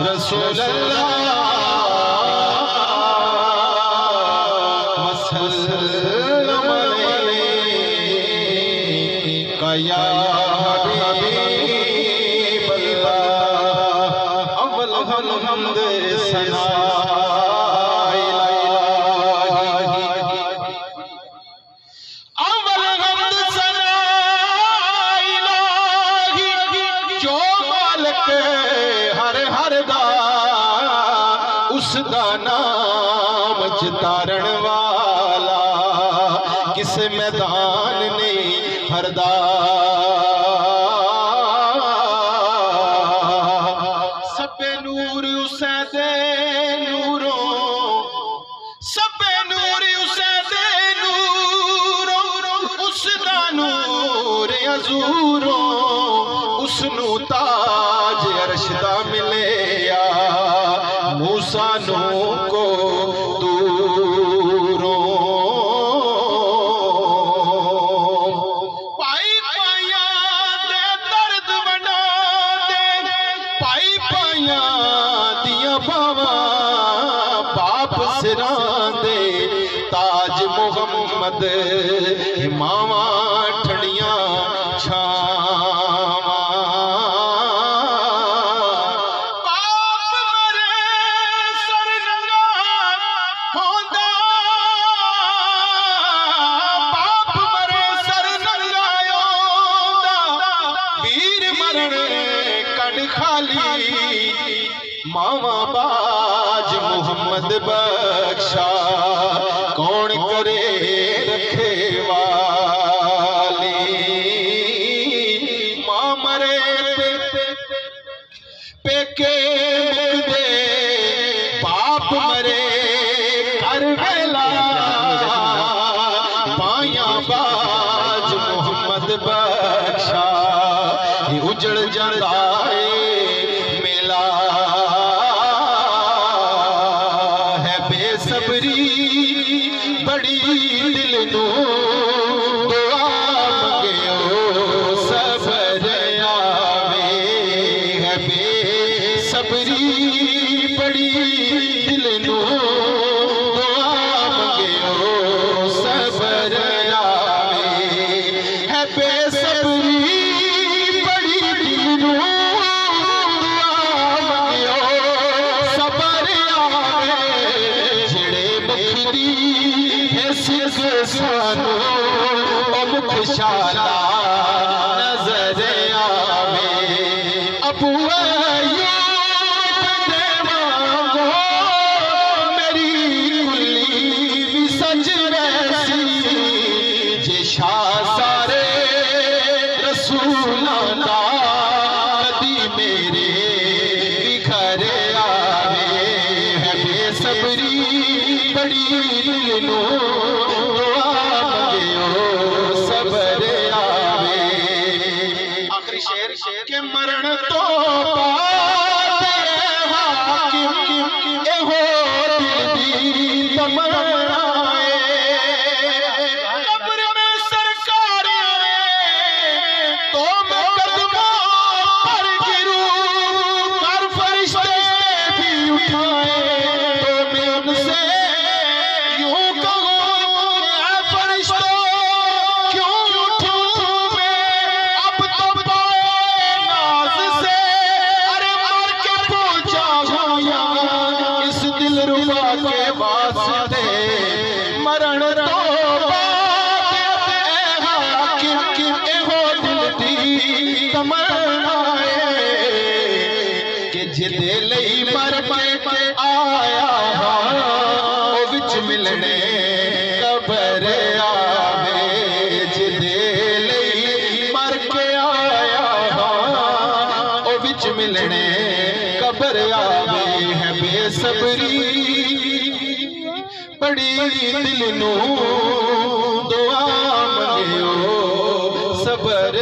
रसूल अल्लाह वसल्लम अलैका या हबीब अल्लाह। अव्वल हमद सना उसदा नाम चितारण वाला किस मैदान नहीं हरदा। सबे नूर उसे दे नूरों, सबे नूर उसे दे नूरों, उसदा नूर अजूरों, उसनू ताज अरशदा मिले मूसा नू को दूरों। पाई पाया दे दर्द बना दे, पाई पाया दिया बावा बाप सिरां दे ताज मुहम्मद मावा ठड़ियां छावा। मावा बाज मुहम्मद बख्शा कौन करे रखे वाली। मां मरे पेके मुकदे बाप मरे कर वेला पाया बाज मुहम्मद बख्शा उजड़ जाता है मेला है बेसब्री बड़ी दिल नू दुआ मंगियो सबर आवे है बेसब्री बड़ी दिल नू दुआ मंगियो सबर आवे है बेसब्री सानू मुखशाला नजर आवे। अबू अय्यूब वांगो मेरी कुली भी सज वैसी जे शाह सारे रसूलां दा कदी मेरे घर आवे है बेसब्री बड़ी दिल नू के मरण तो बाद हाकिम एहो दिल दी तमन्ना कब्र में सरकार तो मैं कदमों पर गिरूं कर फरिश्ते भी उठाए तो मैं उनसे यूं कहूं ऐ फरिश्तों क्यों उठूं मैं अब तो के वास्ते मरण तो हाकिम एहो दिल दी तमन्ना कि जिदे लई मर के आया ओ विच मिलने कबर आवे। जिदे लई मर के आया ओ विच मिलने कबर आवे है बेसब्री बड़ी दिल नू दुआ मंगियो सबर